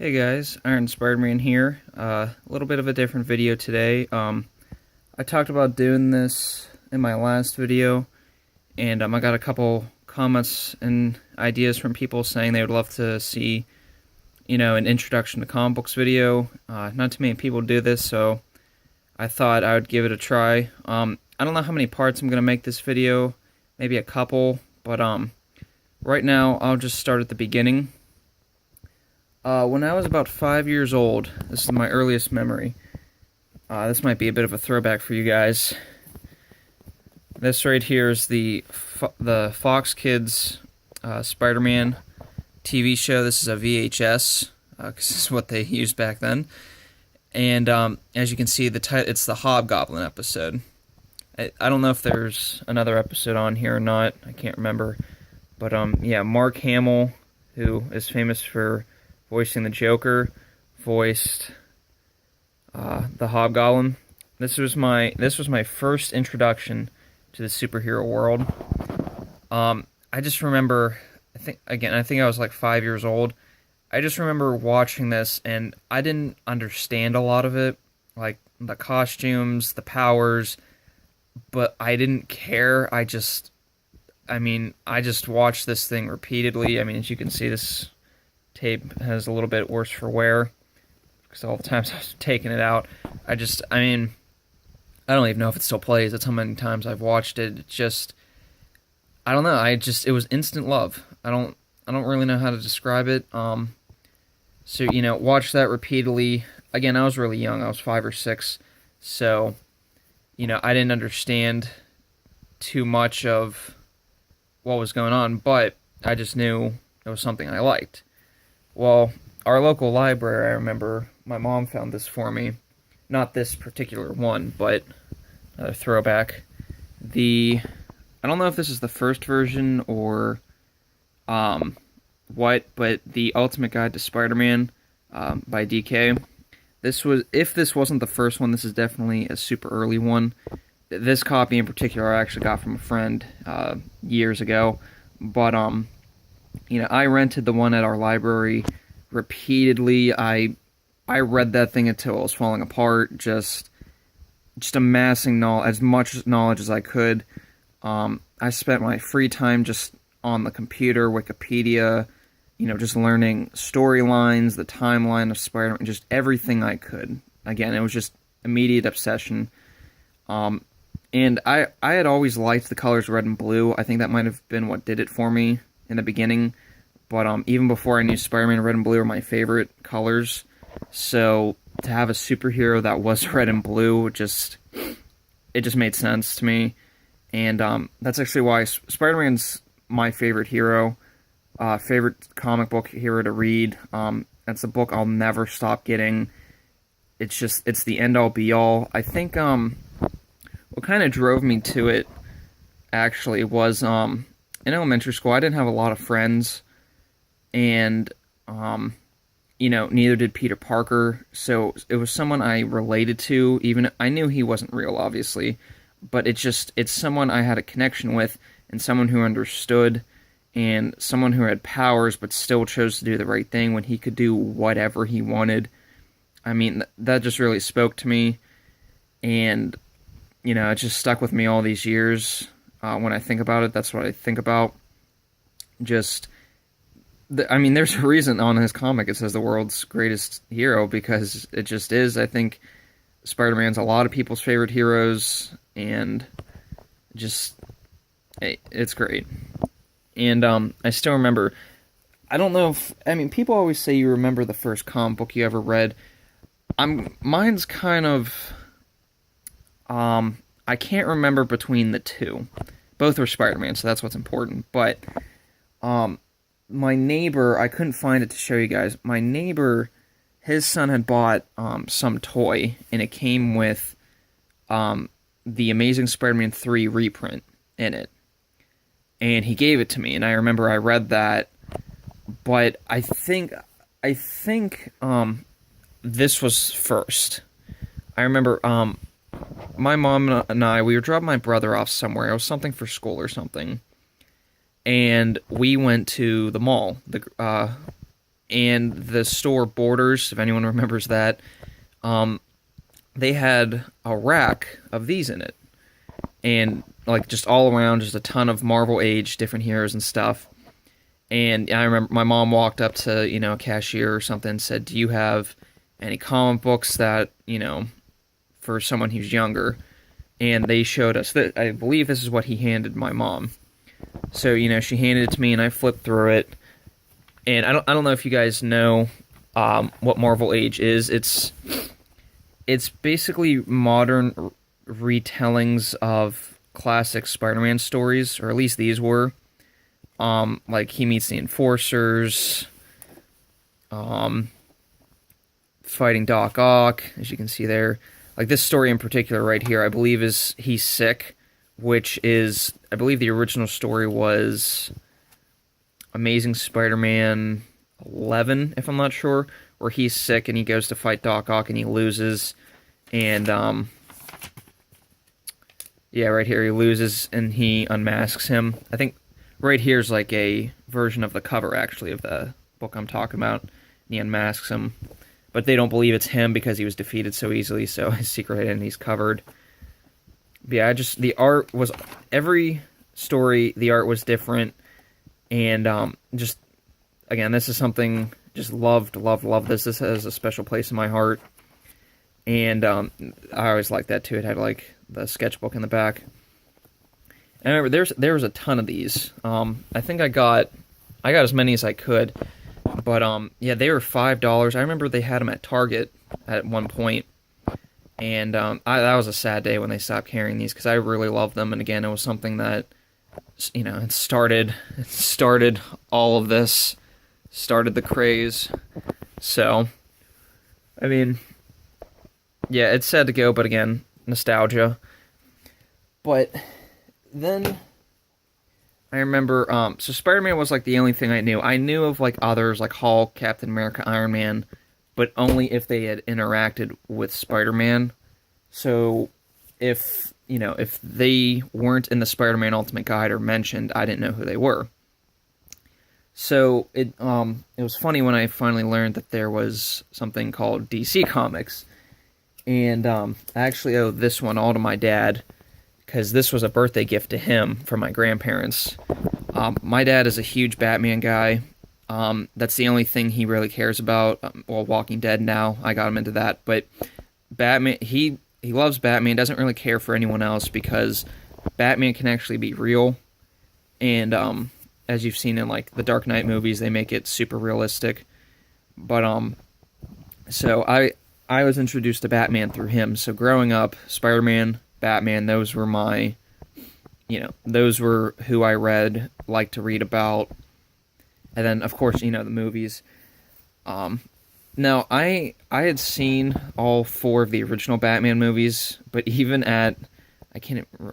Hey guys, Iron Spider-Man here. A little bit of a different video today. I talked about doing this in my last video, and I got a couple comments and ideas from people saying they would love to see, an introduction to comic books video. Not too many people do this, so I thought I would give it a try. I don't know how many parts I'm gonna make this video, maybe a couple, but right now I'll just start at the beginning. When I was about 5 years old, this is my earliest memory. This might be a bit of a throwback for you guys. This right here is the Fox Kids Spider-Man TV show. This is a VHS, because this is what they used back then. And as you can see, it's the Hobgoblin episode. I don't know if there's another episode on here or not. I can't remember. But yeah, Mark Hamill, who is famous for voicing the Joker, voiced the Hobgoblin. This was my first introduction to the superhero world. I just remember, I think I was like 5 years old. I just remember watching this, and I didn't understand a lot of it, like the costumes, the powers, but I didn't care. I just watched this thing repeatedly. As you can see, this tape has a little bit worse for wear because all the times I've taken it out. I don't even know if it still plays. That's how many times I've watched it. I don't know. It was instant love. I don't really know how to describe it. So watch that repeatedly. Again, I was really young. I was 5 or 6, so I didn't understand too much of what was going on, but I just knew it was something I liked. Well, our local library, I remember my mom found this for me. Not this particular one, but a throwback. I don't know if this is the first version or but the Ultimate Guide to Spider-Man by DK. If this wasn't the first one, this is definitely a super early one. This copy in particular I actually got from a friend years ago, but I rented the one at our library repeatedly. I read that thing until it was falling apart, just amassing as much knowledge as I could. I spent my free time just on the computer, Wikipedia, just learning storylines, the timeline of Spider-Man, just everything I could. Again, it was just immediate obsession. And I had always liked the colors red and blue. I think that might have been what did it for me in the beginning. But even before I knew Spider-Man, red and blue were my favorite colors. So to have a superhero that was red and blue, it just made sense to me. And that's actually why Spider-Man's my favorite hero, favorite comic book hero to read. That's a book I'll never stop getting. It's the end-all be-all. I think what kind of drove me to it, actually, was in elementary school, I didn't have a lot of friends, and, neither did Peter Parker, so it was someone I related to. Even I knew he wasn't real, obviously, but it's someone I had a connection with, and someone who understood, and someone who had powers, but still chose to do the right thing when he could do whatever he wanted. That just really spoke to me, and it just stuck with me all these years. When I think about it, that's what I think about. There's a reason on his comic it says the world's greatest hero, because it just is. I think Spider-Man's a lot of people's favorite heroes, and it's great. And I still remember, I don't know if, people always say you remember the first comic book you ever read. Mine's kind of, I can't remember between the two. Both were Spider-Man, so that's what's important. But my neighbor, I couldn't find it to show you guys. My neighbor, his son had bought some toy, and it came with the Amazing Spider-Man 3 reprint in it. And he gave it to me, and I remember I read that. But I think this was first. I remember my mom and I, we were dropping my brother off somewhere. It was something for school or something. And we went to the mall. and the store Borders, if anyone remembers that, they had a rack of these in it, and like just all around, just a ton of Marvel Age different heroes and stuff. And I remember my mom walked up to a cashier or something and said, "Do you have any comic books that for someone who's younger?" And they showed us that. I believe this is what he handed my mom. So she handed it to me, and I flipped through it. And I don't know if you guys know what Marvel Age is. It's basically modern retellings of classic Spider-Man stories, or at least these were. Like he meets the Enforcers, fighting Doc Ock, as you can see there. Like this story in particular right here, I believe is He's Sick, which is, I believe the original story was Amazing Spider-Man 11, if I'm not sure, where he's sick and he goes to fight Doc Ock and he loses. And, yeah, right here he loses and he unmasks him. I think right here's like a version of the cover, actually, of the book I'm talking about. And he unmasks him. But they don't believe it's him because he was defeated so easily, so his secret identity's covered. But yeah, the art was, every story, the art was different. And just, again, this is something, just loved this. This has a special place in my heart. And I always liked that too. It had like the sketchbook in the back. And I remember there was a ton of these. I think I got as many as I could. But yeah, they were $5. I remember they had them at Target at one point. And that was a sad day when they stopped carrying these, because I really loved them. And again, it was something that, it started all of this, started the craze. So, I mean, yeah, it's sad to go, but again, nostalgia. But then I remember, so Spider-Man was like the only thing I knew. I knew of like others like Hulk, Captain America, Iron Man, but only if they had interacted with Spider-Man. So if they weren't in the Spider-Man Ultimate Guide or mentioned, I didn't know who they were. So it was funny when I finally learned that there was something called DC Comics. And I actually owe this one all to my dad, because this was a birthday gift to him from my grandparents. My dad is a huge Batman guy. That's the only thing he really cares about. Well, Walking Dead now, I got him into that. But Batman, he loves Batman, doesn't really care for anyone else, because Batman can actually be real. And as you've seen in like the Dark Knight movies, they make it super realistic. But so I was introduced to Batman through him. So growing up, Spider-Man, Batman, those were my, those were who I liked to read about. And then, of course, the movies. Now, I had seen all 4 of the original Batman movies, but even I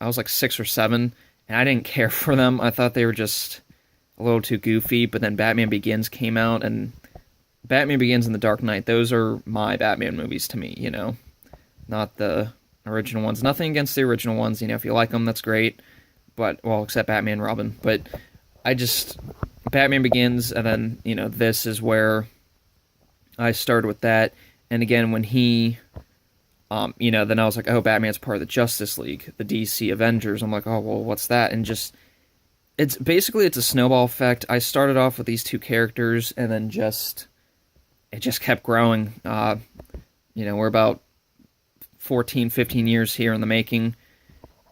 was like 6 or 7, and I didn't care for them. I thought they were just a little too goofy, but then Batman Begins came out, and Batman Begins and The Dark Knight, those are my Batman movies to me, not the original ones. Nothing against the original ones, if you like them, that's great, but, well, except Batman and Robin, but Batman Begins, and then, this is where I started with that. And again, when he, then I was like, oh, Batman's part of the Justice League, the DC Avengers. I'm like, oh, well, what's that? And just, it's a snowball effect. I started off with these 2 characters, and then it just kept growing. We're about 14, 15 years here in the making,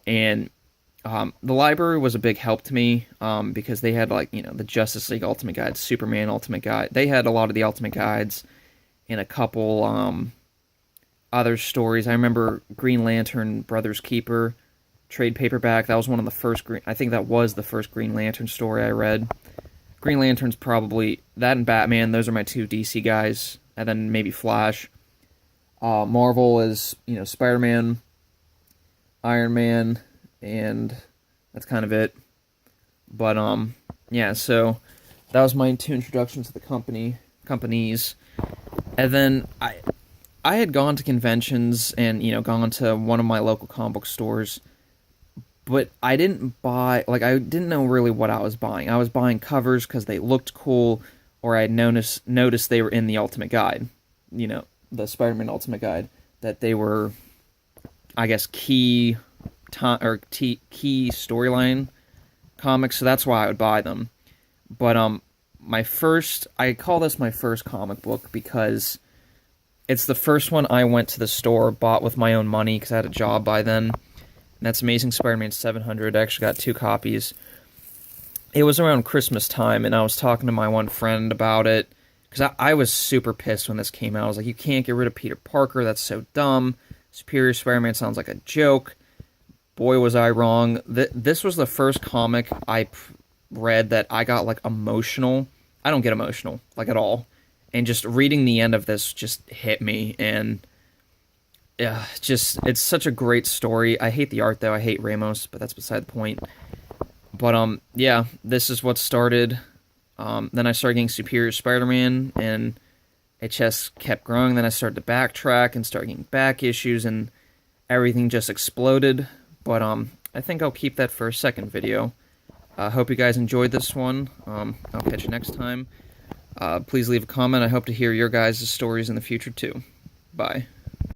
and the library was a big help to me, because they had the Justice League Ultimate Guide, Superman Ultimate Guide. They had a lot of the Ultimate Guides and a couple other stories. I remember Green Lantern Brothers Keeper trade paperback. That was one of the first I think that was the first Green Lantern story I read. Green Lantern's probably that, and Batman. Those are my 2 DC guys, and then maybe Flash. Marvel is Spider-Man, Iron Man, and that's kind of it. But yeah, so that was my 2 introductions to the companies. And then I had gone to conventions and gone to one of my local comic book stores, but I didn't buy, I didn't know really what I was buying. I was buying covers because they looked cool, or I noticed they were in the Ultimate Guide, you know, the Spider-Man Ultimate Guide, that they were, I guess, key storyline comics, so that's why I would buy them. But I call this my first comic book because it's the first one I went to the store, bought with my own money because I had a job by then. And that's Amazing Spider-Man 700. I actually got 2 copies. It was around Christmas time, and I was talking to my one friend about it, because I was super pissed when this came out. I was like, you can't get rid of Peter Parker, that's so dumb. Superior Spider-Man sounds like a joke. Boy, was I wrong. This was the first comic I read that I got, like, emotional. I don't get emotional, like, at all. And just reading the end of this just hit me, and yeah, it's such a great story. I hate the art, though. I hate Ramos, but that's beside the point. But, yeah, this is what started. Then I started getting Superior Spider-Man, and it just kept growing. Then I started to backtrack and start getting back issues, and everything just exploded. But, I think I'll keep that for a second video. Hope you guys enjoyed this one. I'll catch you next time. Please leave a comment. I hope to hear your guys' stories in the future, too. Bye.